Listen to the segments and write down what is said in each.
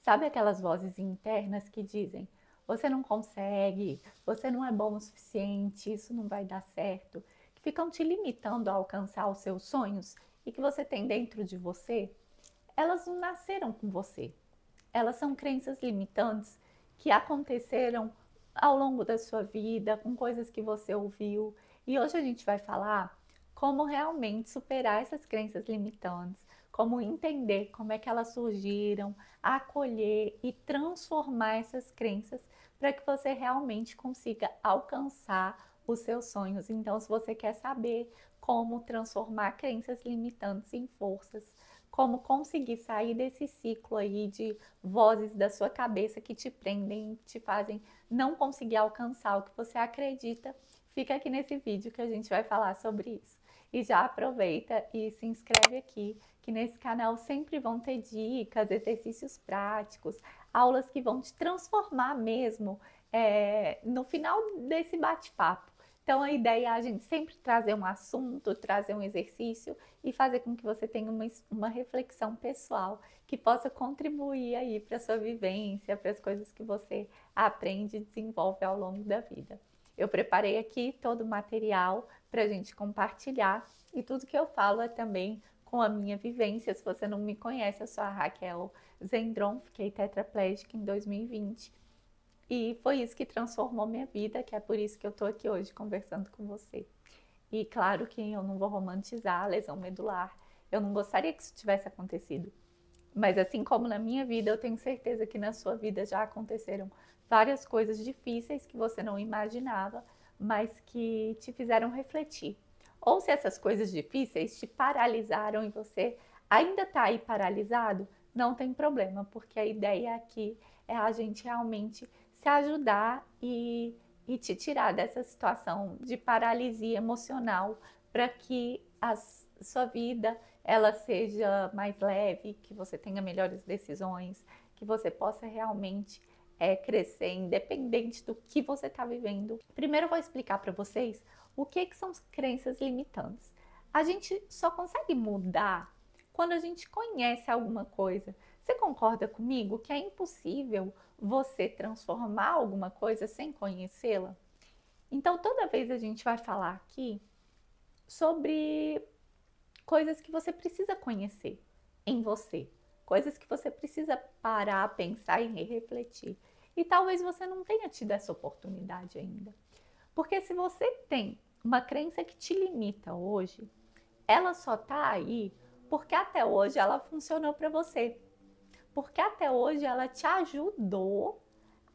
Sabe aquelas vozes internas que dizem: você não consegue, você não é bom o suficiente, isso não vai dar certo, que ficam te limitando a alcançar os seus sonhos e que você tem dentro de você? Elas não nasceram com você. Elas são crenças limitantes que aconteceram ao longo da sua vida, com coisas que você ouviu. E hoje a gente vai falar como realmente superar essas crenças limitantes, como entender como é que elas surgiram, acolher e transformar essas crenças para que você realmente consiga alcançar os seus sonhos. Então, se você quer saber como transformar crenças limitantes em forças, como conseguir sair desse ciclo aí de vozes da sua cabeça que te prendem, te fazem não conseguir alcançar o que você acredita, fica aqui nesse vídeo que a gente vai falar sobre isso. E já aproveita e se inscreve aqui, que nesse canal sempre vão ter dicas, exercícios práticos, aulas que vão te transformar mesmo no final desse bate-papo. Então a ideia é a gente sempre trazer um assunto, trazer um exercício e fazer com que você tenha uma reflexão pessoal que possa contribuir aí para a sua vivência, para as coisas que você aprende e desenvolve ao longo da vida. Eu preparei aqui todo o material para a gente compartilhar e tudo que eu falo é também com a minha vivência. Se você não me conhece, eu sou a Raquel Zendron, fiquei tetraplégica em 2020 e foi isso que transformou minha vida, que é por isso que eu tô aqui hoje conversando com você. E claro que eu não vou romantizar a lesão medular, eu não gostaria que isso tivesse acontecido. Mas assim como na minha vida, eu tenho certeza que na sua vida já aconteceram várias coisas difíceis que você não imaginava, mas que te fizeram refletir. Ou se essas coisas difíceis te paralisaram e você ainda está aí paralisado, não tem problema, porque a ideia aqui é a gente realmente se ajudar e te tirar dessa situação de paralisia emocional para que a sua vida ela seja mais leve, que você tenha melhores decisões, que você possa realmente crescer independente do que você está vivendo. Primeiro eu vou explicar para vocês o que são crenças limitantes. A gente só consegue mudar quando a gente conhece alguma coisa. Você concorda comigo que é impossível você transformar alguma coisa sem conhecê-la? Então, toda vez a gente vai falar aqui sobre coisas que você precisa conhecer em você, coisas que você precisa parar, pensar e refletir. E talvez você não tenha tido essa oportunidade ainda. Porque se você tem uma crença que te limita hoje, ela só tá aí porque até hoje ela funcionou para você. Porque até hoje ela te ajudou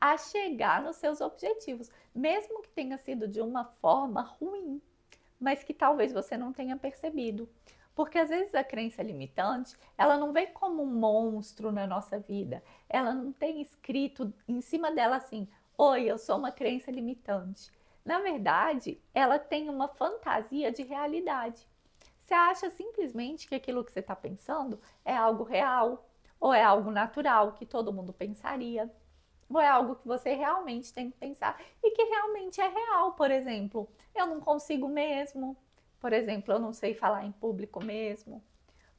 a chegar nos seus objetivos, mesmo que tenha sido de uma forma ruim, mas que talvez você não tenha percebido. Porque às vezes a crença limitante, ela não vem como um monstro na nossa vida. Ela não tem escrito em cima dela assim: "Oi, eu sou uma crença limitante". Na verdade, ela tem uma fantasia de realidade. Você acha simplesmente que aquilo que você está pensando é algo real, ou é algo natural que todo mundo pensaria, ou é algo que você realmente tem que pensar e que realmente é real. Por exemplo, eu não consigo mesmo. Por exemplo, eu não sei falar em público mesmo.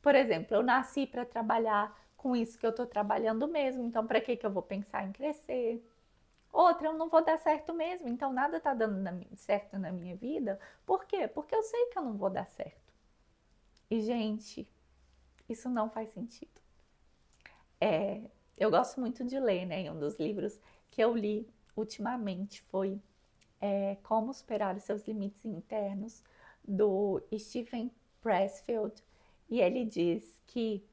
Por exemplo, eu nasci para trabalhar com isso que eu estou trabalhando mesmo, então para que eu vou pensar em crescer? Outra, eu não vou dar certo mesmo, então nada está dando certo na minha vida. Por quê? Porque eu sei que eu não vou dar certo. E, gente, isso não faz sentido. Eu gosto muito de ler, né? E um dos livros que eu li ultimamente foi Como Superar os Seus Limites Internos, do Steven Pressfield. E ele diz que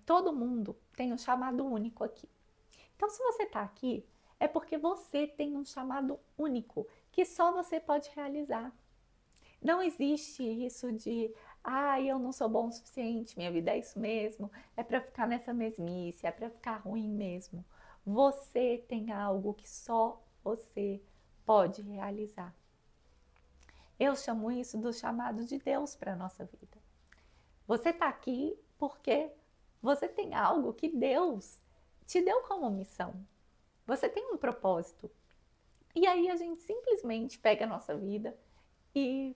todo mundo tem um chamado único aqui. Então, se você está aqui, é porque você tem um chamado único que só você pode realizar. Não existe isso de, eu não sou bom o suficiente, minha vida é isso mesmo, é para ficar nessa mesmice, é para ficar ruim mesmo. Você tem algo que só você pode realizar. Eu chamo isso do chamado de Deus para a nossa vida. Você está aqui porque você tem algo que Deus te deu como missão. Você tem um propósito. E aí a gente simplesmente pega a nossa vida e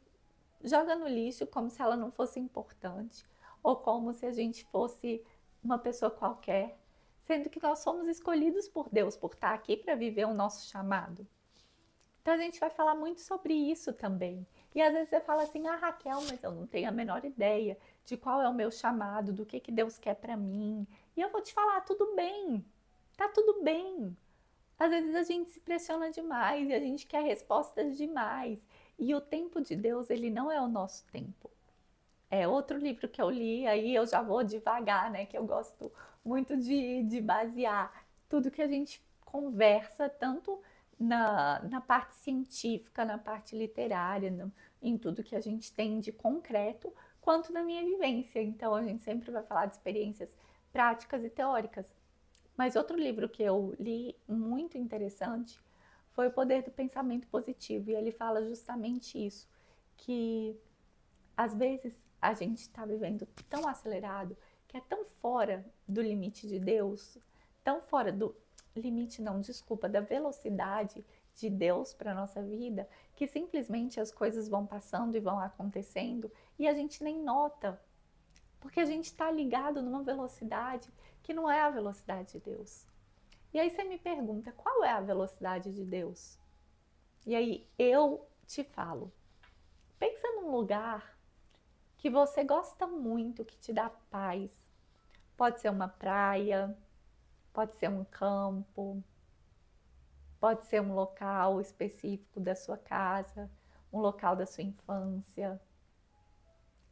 joga no lixo como se ela não fosse importante ou como se a gente fosse uma pessoa qualquer, sendo que nós somos escolhidos por Deus por estar aqui para viver o nosso chamado. Então a gente vai falar muito sobre isso também. E às vezes você fala assim, ah, Raquel, mas eu não tenho a menor ideia de qual é o meu chamado, do que Deus quer para mim. E eu vou te falar, tudo bem, tá tudo bem. Às vezes a gente se pressiona demais e a gente quer respostas demais. E o tempo de Deus, ele não é o nosso tempo. É outro livro que eu li, aí eu já vou devagar, né? Que eu gosto muito de basear tudo que a gente conversa, tanto na parte científica, na parte literária, em tudo que a gente tem de concreto, quanto na minha vivência. Então a gente sempre vai falar de experiências práticas e teóricas. Mas outro livro que eu li muito interessante foi O Poder do Pensamento Positivo, e ele fala justamente isso, que às vezes a gente está vivendo tão acelerado, que é tão fora do limite de Deus, tão fora do limite, não, desculpa, da velocidade de Deus para a nossa vida, que simplesmente as coisas vão passando e vão acontecendo e a gente nem nota, porque a gente está ligado numa velocidade que não é a velocidade de Deus. E aí você me pergunta, qual é a velocidade de Deus? E aí eu te falo, pensa num lugar que você gosta muito, que te dá paz. Pode ser uma praia, pode ser um campo, pode ser um local específico da sua casa, um local da sua infância.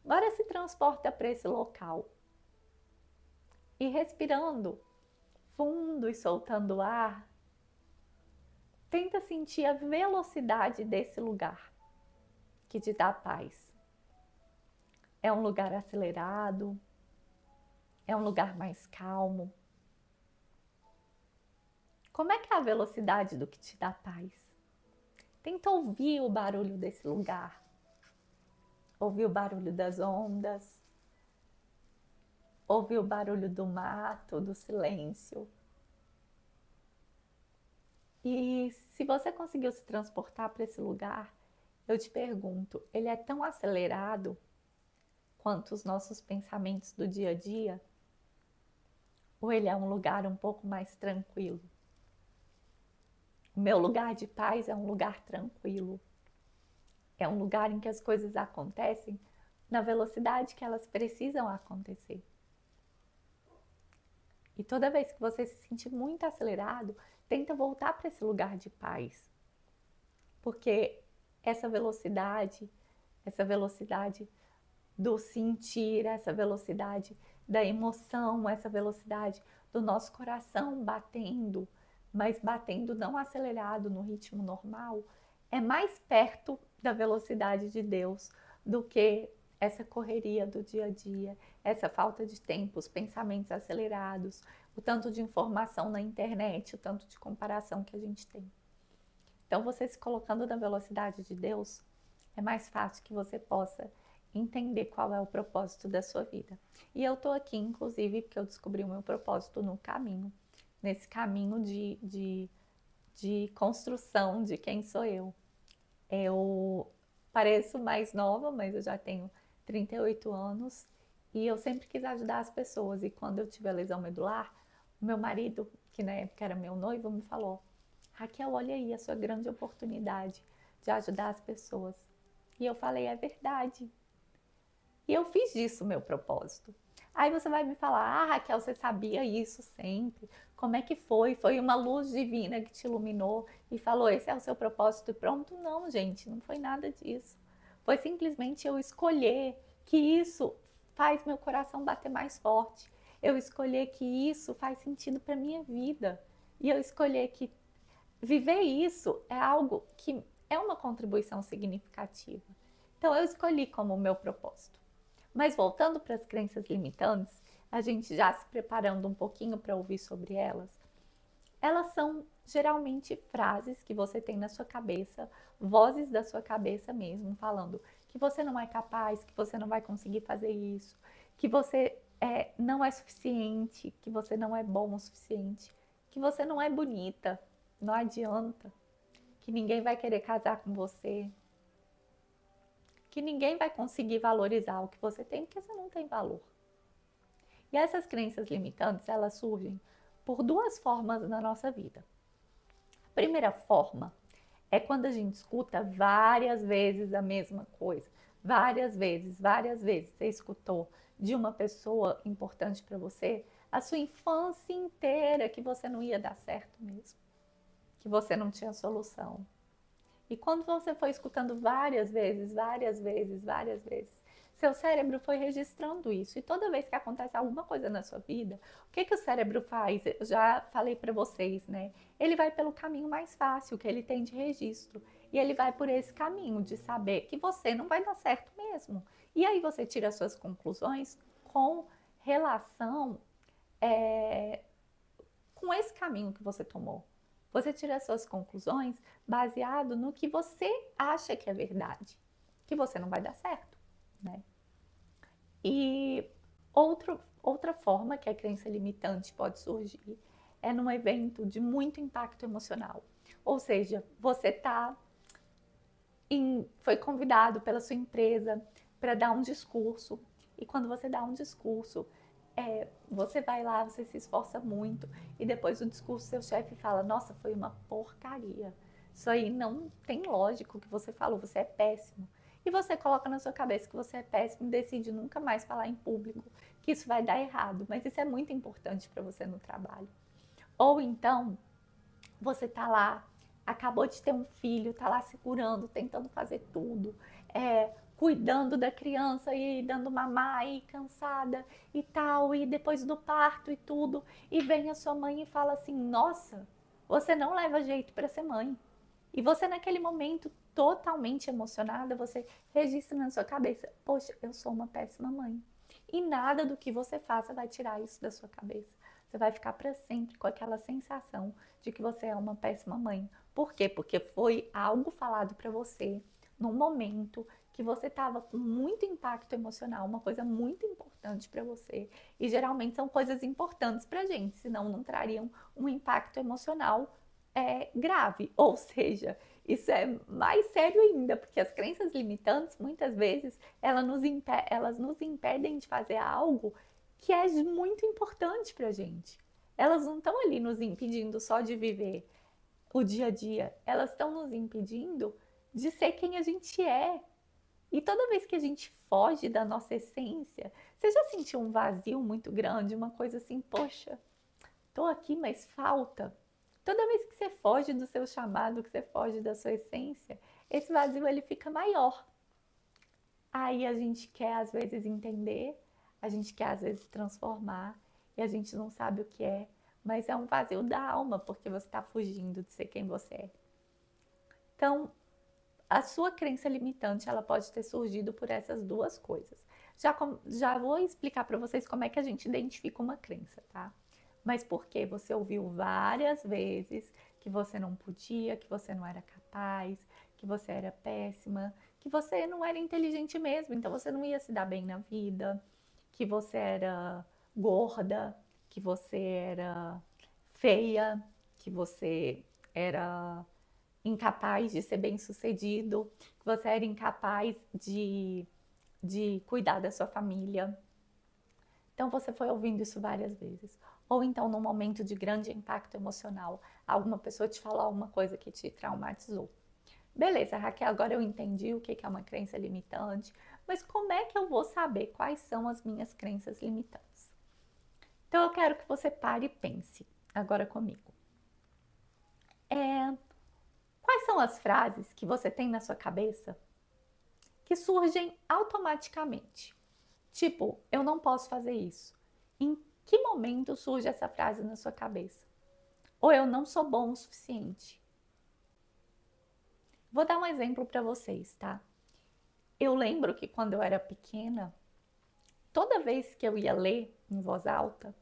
Agora se transporta para esse local e respirando fundo e soltando o ar, tenta sentir a velocidade desse lugar que te dá paz. É um lugar acelerado? É um lugar mais calmo? Como é que é a velocidade do que te dá paz? Tenta ouvir o barulho desse lugar. Ouvir o barulho das ondas. Ouvir o barulho do mato, do silêncio. E se você conseguiu se transportar para esse lugar, eu te pergunto, ele é tão acelerado quanto os nossos pensamentos do dia a dia? Ou ele é um lugar um pouco mais tranquilo? O meu lugar de paz é um lugar tranquilo. É um lugar em que as coisas acontecem na velocidade que elas precisam acontecer. E toda vez que você se sentir muito acelerado, tenta voltar para esse lugar de paz. Porque essa velocidade do sentir, essa velocidade da emoção, essa velocidade do nosso coração batendo, mas batendo não acelerado no ritmo normal, é mais perto da velocidade de Deus do que essa correria do dia a dia, essa falta de tempo, os pensamentos acelerados, o tanto de informação na internet, o tanto de comparação que a gente tem. Então, você se colocando na velocidade de Deus, é mais fácil que você possa entender qual é o propósito da sua vida. E eu tô aqui, inclusive, porque eu descobri o meu propósito no caminho, nesse caminho de construção de quem sou eu. Eu pareço mais nova, mas eu já tenho 38 anos e eu sempre quis ajudar as pessoas. E quando eu tive a lesão medular, o meu marido, que na época era meu noivo, me falou: Raquel, olha aí a sua grande oportunidade de ajudar as pessoas. E eu falei, é verdade. E eu fiz disso o meu propósito. Aí você vai me falar, ah, Raquel, você sabia isso sempre? Como é que foi? Foi uma luz divina que te iluminou e falou, esse é o seu propósito e pronto? Não, gente, não foi nada disso. Foi simplesmente eu escolher que isso faz meu coração bater mais forte. Eu escolher que isso faz sentido para minha vida. E eu escolher que viver isso é algo que é uma contribuição significativa. Então eu escolhi como meu propósito. Mas voltando para as crenças limitantes, a gente já se preparando um pouquinho para ouvir sobre elas, elas são geralmente frases que você tem na sua cabeça, vozes da sua cabeça mesmo, falando que você não é capaz, que você não vai conseguir fazer isso, que você não é suficiente, que você não é bom o suficiente, que você não é bonita, não adianta, que ninguém vai querer casar com você, que ninguém vai conseguir valorizar o que você tem porque você não tem valor. E essas crenças limitantes, elas surgem por duas formas na nossa vida. A primeira forma é quando a gente escuta várias vezes a mesma coisa. Várias vezes você escutou de uma pessoa importante para você a sua infância inteira que você não ia dar certo mesmo, que você não tinha solução. E quando você foi escutando várias vezes, seu cérebro foi registrando isso. E toda vez que acontece alguma coisa na sua vida, o que que o cérebro faz? Eu já falei para vocês, né? Ele vai pelo caminho mais fácil que ele tem de registro. E ele vai por esse caminho de saber que você não vai dar certo mesmo. E aí você tira suas conclusões com relação com esse caminho que você tomou. Você tira suas conclusões baseado no que você acha que é verdade, que você não vai dar certo, né? E outra forma que a crença limitante pode surgir é num evento de muito impacto emocional. Ou seja, você foi convidado pela sua empresa para dar um discurso, e quando você dá um discurso, você vai lá, você se esforça muito, e depois do discurso seu chefe fala, nossa, foi uma porcaria. Isso aí não tem lógica o que você falou, você é péssimo. E você coloca na sua cabeça que você é péssimo e decide nunca mais falar em público, que isso vai dar errado, mas isso é muito importante para você no trabalho. Ou então, você tá lá, acabou de ter um filho, tá lá segurando, tentando fazer tudo, cuidando da criança e dando mamar e cansada e tal, e depois do parto e tudo, e vem a sua mãe e fala assim, nossa, você não leva jeito para ser mãe. E você naquele momento totalmente emocionada, você registra na sua cabeça, poxa, eu sou uma péssima mãe. E nada do que você faça vai tirar isso da sua cabeça. Você vai ficar para sempre com aquela sensação de que você é uma péssima mãe. Por quê? Porque foi algo falado para você num momento que você estava com muito impacto emocional, uma coisa muito importante para você. E geralmente são coisas importantes para a gente, senão não trariam um impacto emocional grave. Ou seja, isso é mais sério ainda, porque as crenças limitantes, muitas vezes, elas nos impedem de fazer algo que é muito importante para a gente. Elas não estão ali nos impedindo só de viver o dia a dia, elas estão nos impedindo de ser quem a gente é. E toda vez que a gente foge da nossa essência, você já sentiu um vazio muito grande, uma coisa assim, poxa, tô aqui, mas falta. Toda vez que você foge do seu chamado, que você foge da sua essência, esse vazio ele fica maior. Aí a gente quer às vezes entender, a gente quer às vezes transformar, e a gente não sabe o que é, mas é um vazio da alma, porque você está fugindo de ser quem você é. Então, a sua crença limitante, ela pode ter surgido por essas duas coisas. Já vou explicar para vocês como é que a gente identifica uma crença, tá? Mas porque você ouviu várias vezes que você não podia, que você não era capaz, que você era péssima, que você não era inteligente mesmo, então você não ia se dar bem na vida, que você era gorda, que você era feia, que você era incapaz de ser bem-sucedido, que você era incapaz de cuidar da sua família. Então você foi ouvindo isso várias vezes. Ou então num momento de grande impacto emocional, alguma pessoa te falou alguma coisa que te traumatizou. Beleza, Raquel, agora eu entendi o que é uma crença limitante, mas como é que eu vou saber quais são as minhas crenças limitantes? Então eu quero que você pare e pense agora comigo. Quais são as frases que você tem na sua cabeça que surgem automaticamente? Tipo, eu não posso fazer isso. Em que momento surge essa frase na sua cabeça? Ou eu não sou bom o suficiente? Vou dar um exemplo para vocês, tá? Eu lembro que quando eu era pequena, toda vez que eu ia ler em voz alta,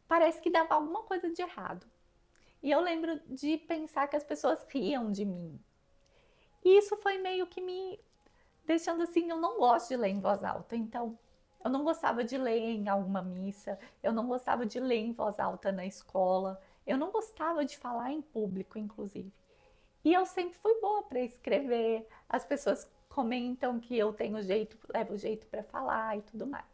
parece que dava alguma coisa de errado. E eu lembro de pensar que as pessoas riam de mim. E isso foi meio que me deixando assim, eu não gosto de ler em voz alta. Então, eu não gostava de ler em alguma missa, eu não gostava de ler em voz alta na escola, eu não gostava de falar em público, inclusive. E eu sempre fui boa para escrever, as pessoas comentam que eu tenho jeito, levo jeito para falar e tudo mais.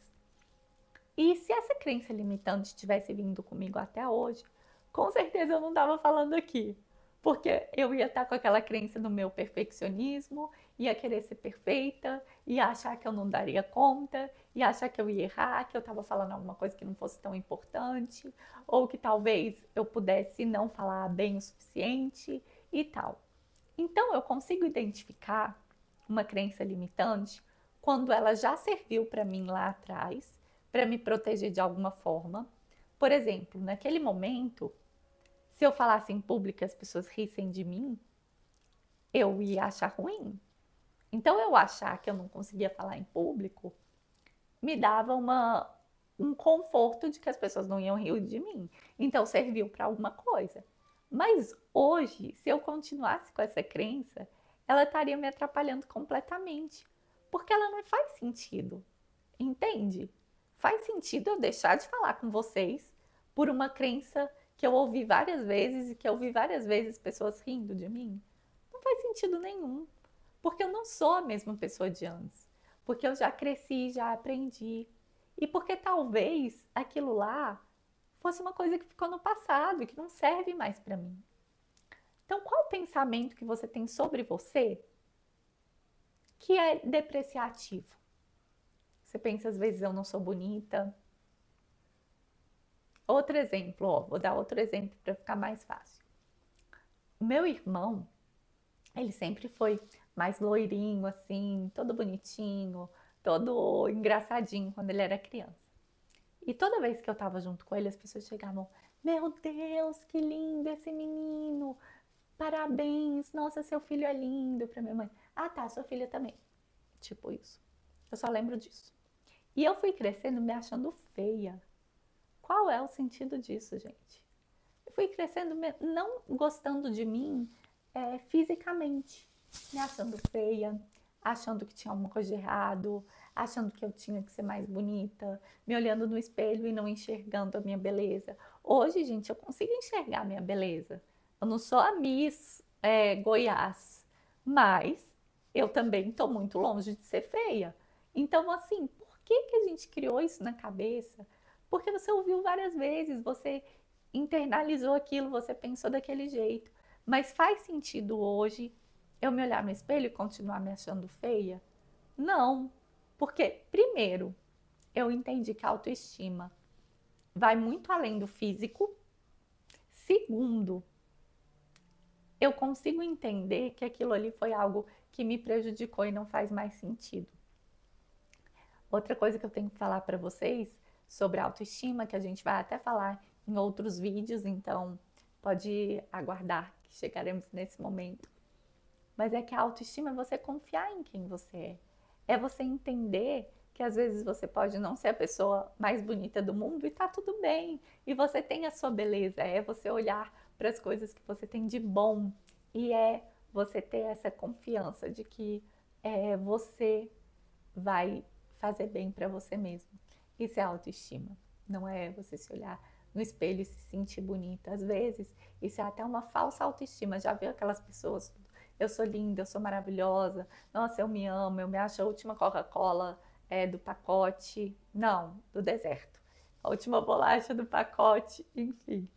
E se essa crença limitante tivesse vindo comigo até hoje, com certeza eu não estava falando aqui. Porque eu ia estar com aquela crença no meu perfeccionismo, ia querer ser perfeita, ia achar que eu não daria conta, ia achar que eu ia errar, que eu estava falando alguma coisa que não fosse tão importante, ou que talvez eu pudesse não falar bem o suficiente e tal. Então eu consigo identificar uma crença limitante quando ela já serviu para mim lá atrás, para me proteger de alguma forma. Por exemplo, naquele momento, se eu falasse em público e as pessoas rissem de mim, eu ia achar ruim. Então, eu achar que eu não conseguia falar em público me dava um conforto de que as pessoas não iam rir de mim. Então, serviu para alguma coisa. Mas hoje, se eu continuasse com essa crença, ela estaria me atrapalhando completamente. Porque ela não faz sentido. Entende? Faz sentido eu deixar de falar com vocês por uma crença que eu ouvi várias vezes e que eu ouvi várias vezes pessoas rindo de mim? Não faz sentido nenhum, porque eu não sou a mesma pessoa de antes, porque eu já cresci, já aprendi, e porque talvez aquilo lá fosse uma coisa que ficou no passado e que não serve mais para mim. Então, qual o pensamento que você tem sobre você que é depreciativo? Você pensa às vezes eu não sou bonita. Outro exemplo, ó, vou dar outro exemplo para ficar mais fácil. O meu irmão, ele sempre foi mais loirinho, assim, todo bonitinho, todo engraçadinho quando ele era criança. E toda vez que eu tava junto com ele, as pessoas chegavam: Meu Deus, que lindo esse menino! Parabéns! Nossa, seu filho é lindo! Pra minha mãe. Ah, tá, sua filha também. Tipo isso. Eu só lembro disso. E eu fui crescendo me achando feia. Qual é o sentido disso, gente? Eu fui crescendo não gostando de mim fisicamente, me achando feia, achando que tinha alguma coisa de errado, achando que eu tinha que ser mais bonita, me olhando no espelho e não enxergando a minha beleza. Hoje, gente, eu consigo enxergar a minha beleza. Eu não sou a Miss Goiás, mas eu também estou muito longe de ser feia. Então, assim, por que a gente criou isso na cabeça? Porque você ouviu várias vezes, você internalizou aquilo, você pensou daquele jeito. Mas faz sentido hoje eu me olhar no espelho e continuar me achando feia? Não. Porque, primeiro, eu entendi que a autoestima vai muito além do físico. Segundo, eu consigo entender que aquilo ali foi algo que me prejudicou e não faz mais sentido. Outra coisa que eu tenho que falar para vocês sobre autoestima, que a gente vai até falar em outros vídeos, então pode aguardar que chegaremos nesse momento. Mas é que a autoestima é você confiar em quem você é. É você entender que às vezes você pode não ser a pessoa mais bonita do mundo e tá tudo bem. E você tem a sua beleza. É você olhar para as coisas que você tem de bom. E é você ter essa confiança de que você vai fazer bem para você mesmo. Isso é autoestima. Não é você se olhar no espelho e se sentir bonita. Às vezes, isso é até uma falsa autoestima. Já viu aquelas pessoas: eu sou linda, eu sou maravilhosa, nossa, eu me amo, eu me acho a última Coca-Cola do pacote. Não, do deserto. A última bolacha do pacote, enfim.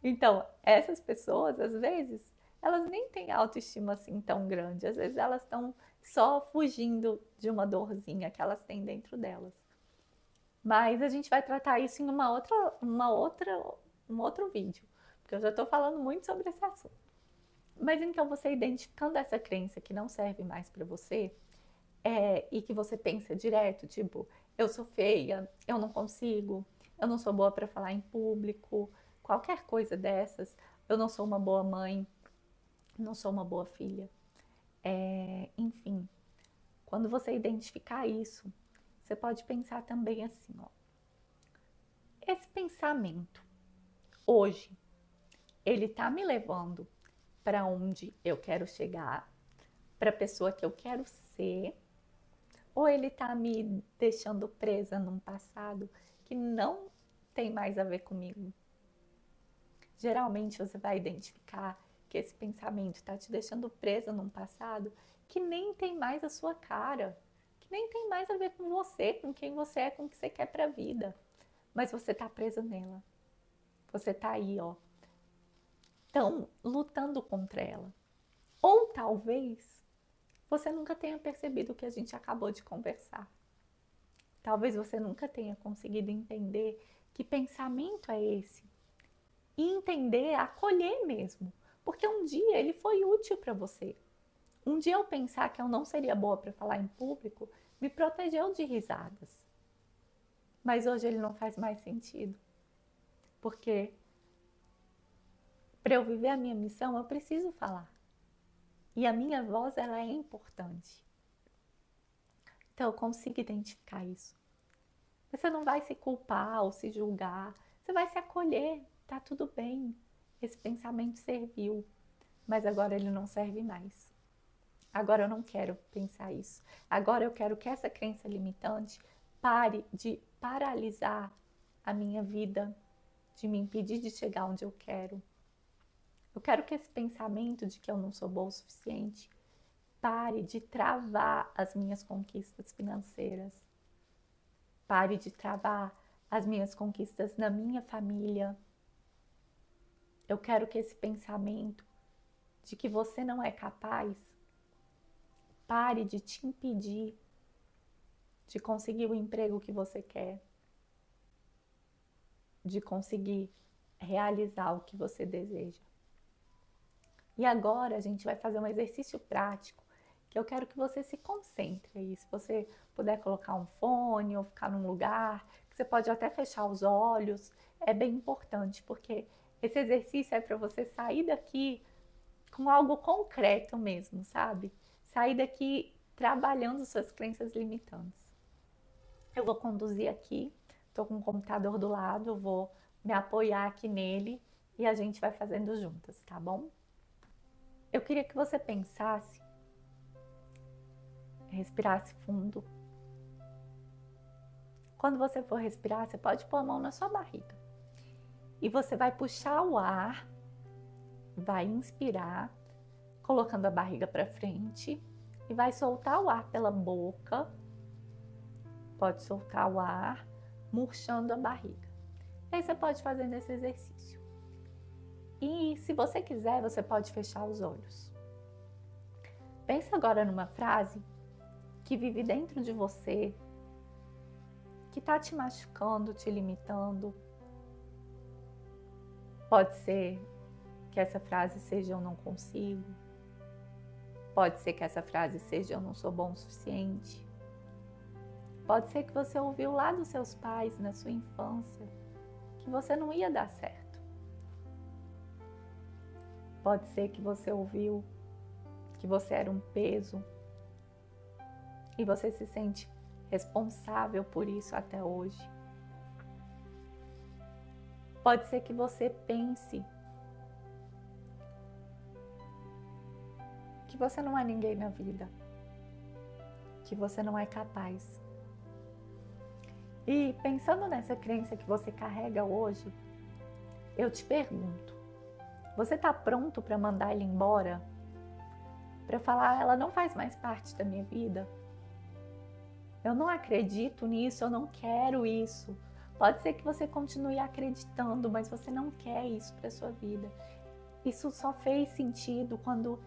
Então, essas pessoas, às vezes, elas nem têm autoestima assim tão grande. Às vezes elas estão só fugindo de uma dorzinha que elas têm dentro delas. Mas a gente vai tratar isso em um outro vídeo, porque eu já estou falando muito sobre esse assunto. Mas então, você identificando essa crença que não serve mais para você, e que você pensa direto, tipo, eu sou feia, eu não consigo, eu não sou boa para falar em público, qualquer coisa dessas, eu não sou uma boa mãe, não sou uma boa filha. Enfim, quando você identificar isso, você pode pensar também assim, ó. Esse pensamento, hoje, ele tá me levando para onde eu quero chegar, para a pessoa que eu quero ser, ou ele tá me deixando presa num passado que não tem mais a ver comigo? Geralmente você vai identificar que esse pensamento está te deixando presa num passado que nem tem mais a sua cara, que nem tem mais a ver com você, com quem você é, com o que você quer para a vida. mas você está preso nela. Você está aí, ó, tão lutando contra ela. Ou talvez você nunca tenha percebido o que a gente acabou de conversar. Talvez você nunca tenha conseguido entender que pensamento é esse. E entender, acolher mesmo. Porque um dia ele foi útil para você. Um dia eu pensar que eu não seria boa para falar em público me protegeu de risadas. Mas hoje ele não faz mais sentido. Porque para eu viver a minha missão eu preciso falar. E a minha voz, ela é importante. Então eu consigo identificar isso. Você não vai se culpar ou se julgar. Você vai se acolher. Tá tudo bem. Esse pensamento serviu. Mas agora ele não serve mais. Agora eu não quero pensar isso. Agora eu quero que essa crença limitante pare de paralisar a minha vida, de me impedir de chegar onde eu quero. Eu quero que esse pensamento de que eu não sou boa o suficiente pare de travar as minhas conquistas financeiras. Pare de travar as minhas conquistas na minha família. Eu quero que esse pensamento de que você não é capaz pare de te impedir de conseguir o emprego que você quer, de conseguir realizar o que você deseja. E agora a gente vai fazer um exercício prático que eu quero que você se concentre aí. Se você puder colocar um fone ou ficar num lugar, que você pode até fechar os olhos, é bem importante, porque esse exercício é para você sair daqui com algo concreto mesmo, sabe? Sair daqui trabalhando suas crenças limitantes. Eu vou conduzir aqui, estou com o computador do lado, eu vou me apoiar aqui nele e a gente vai fazendo juntas, tá bom? Eu queria que você pensasse, respirasse fundo. Quando você for respirar, você pode pôr a mão na sua barriga. E você vai puxar o ar, vai inspirar, colocando a barriga para frente e vai soltar o ar pela boca. Pode soltar o ar, murchando a barriga. E aí você pode fazer esse exercício. E se você quiser, você pode fechar os olhos. Pensa agora numa frase que vive dentro de você, que está te machucando, te limitando. Pode ser que essa frase seja eu não consigo. Pode ser que essa frase seja eu não sou bom o suficiente. Pode ser que você ouviu lá dos seus pais, na sua infância, que você não ia dar certo. Pode ser que você ouviu que você era um peso e você se sente responsável por isso até hoje. Pode ser que você pense que você não é ninguém na vida, que você não é capaz. E pensando nessa crença que você carrega hoje, eu te pergunto, você está pronto para mandar ele embora? Para falar, ela não faz mais parte da minha vida? Eu não acredito nisso, eu não quero isso. Pode ser que você continue acreditando, mas você não quer isso para sua vida. Isso só fez sentido quando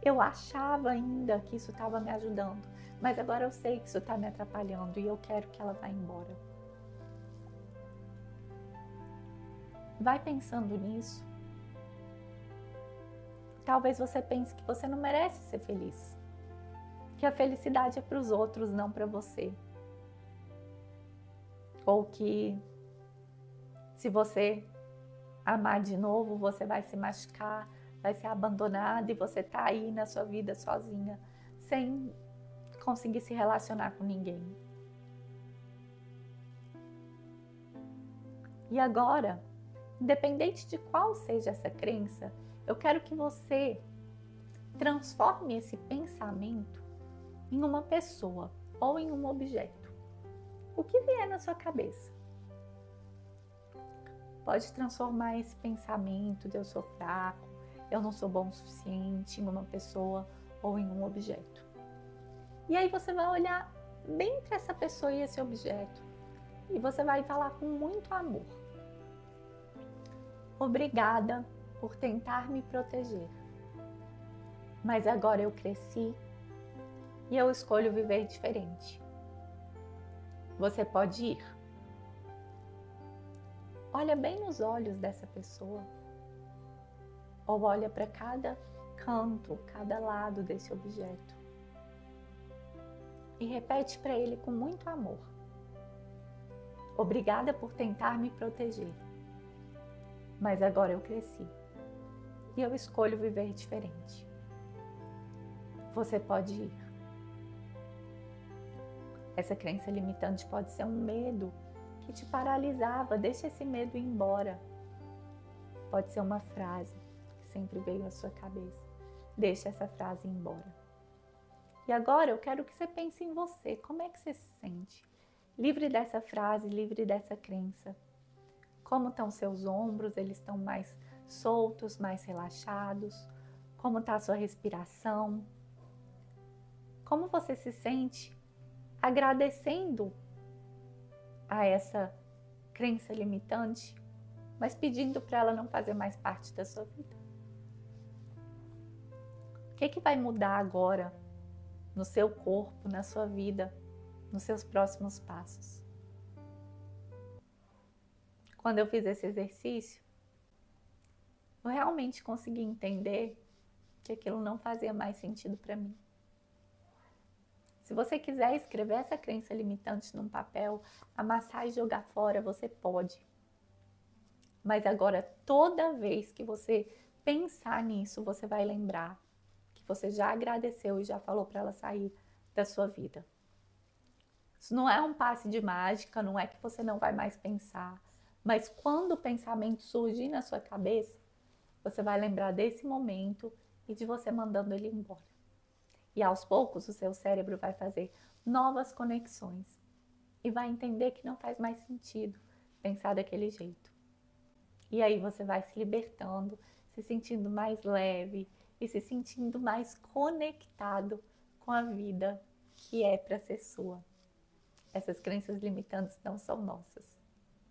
eu achava ainda que isso estava me ajudando. Mas agora eu sei que isso está me atrapalhando e eu quero que ela vá embora. Vai pensando nisso. Talvez você pense que você não merece ser feliz. Que a felicidade é para os outros, não para você. Ou que se você amar de novo, você vai se machucar, vai ser abandonada e você tá aí na sua vida sozinha, sem conseguir se relacionar com ninguém. E agora, independente de qual seja essa crença, eu quero que você transforme esse pensamento em uma pessoa ou em um objeto. O que vier na sua cabeça. Pode transformar esse pensamento de eu sou fraco, eu não sou bom o suficiente em uma pessoa ou em um objeto. E aí você vai olhar bem para essa pessoa e esse objeto e você vai falar com muito amor. Obrigada por tentar me proteger. Mas agora eu cresci e eu escolho viver diferente. Você pode ir. Olha bem nos olhos dessa pessoa. Ou olha para cada canto, cada lado desse objeto. E repete para ele com muito amor. Obrigada por tentar me proteger. Mas agora eu cresci e eu escolho viver diferente. Você pode ir. Essa crença limitante pode ser um medo que te paralisava. Deixa esse medo ir embora. Pode ser uma frase que sempre veio à sua cabeça. Deixa essa frase ir embora. E agora eu quero que você pense em você. Como é que você se sente? Livre dessa frase, livre dessa crença. Como estão seus ombros? Eles estão mais soltos, mais relaxados? Como está a sua respiração? Como você se sente agradecendo a essa crença limitante, mas pedindo para ela não fazer mais parte da sua vida? O que vai mudar agora no seu corpo, na sua vida, nos seus próximos passos? Quando eu fiz esse exercício, eu realmente consegui entender que aquilo não fazia mais sentido para mim. Se você quiser escrever essa crença limitante num papel, amassar e jogar fora, você pode. Mas agora, toda vez que você pensar nisso, você vai lembrar que você já agradeceu e já falou para ela sair da sua vida. Isso não é um passe de mágica, não é que você não vai mais pensar. Mas quando o pensamento surgir na sua cabeça, você vai lembrar desse momento e de você mandando ele embora. E aos poucos o seu cérebro vai fazer novas conexões e vai entender que não faz mais sentido pensar daquele jeito. E aí você vai se libertando, se sentindo mais leve e se sentindo mais conectado com a vida que é para ser sua. Essas crenças limitantes não são nossas.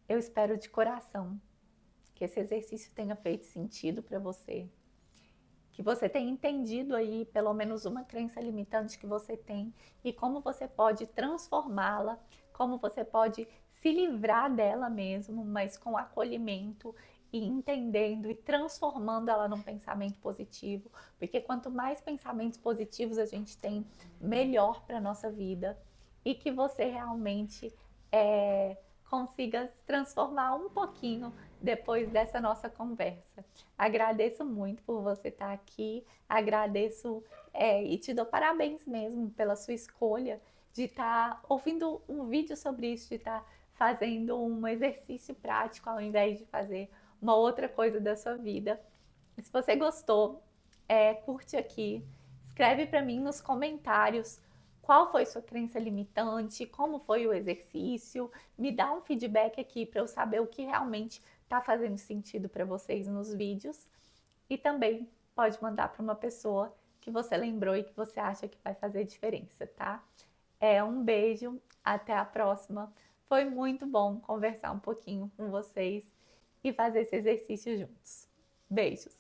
Eu espero de coração que esse exercício tenha feito sentido para você, que você tenha entendido aí pelo menos uma crença limitante que você tem e como você pode transformá-la, como você pode se livrar dela mesmo, mas com acolhimento e entendendo e transformando ela num pensamento positivo, porque quanto mais pensamentos positivos a gente tem, melhor para a nossa vida, e que você realmente consiga se transformar um pouquinho depois dessa nossa conversa. Agradeço muito por você estar aqui, agradeço e te dou parabéns mesmo pela sua escolha de estar ouvindo um vídeo sobre isso, de estar fazendo um exercício prático ao invés de fazer uma outra coisa da sua vida. E se você gostou, curte aqui, escreve para mim nos comentários qual foi sua crença limitante, como foi o exercício, me dá um feedback aqui para eu saber o que realmente está fazendo sentido para vocês nos vídeos. E também pode mandar para uma pessoa que você lembrou e que você acha que vai fazer diferença, tá? Um beijo, até a próxima. Foi muito bom conversar um pouquinho com vocês e fazer esse exercício juntos. Beijos!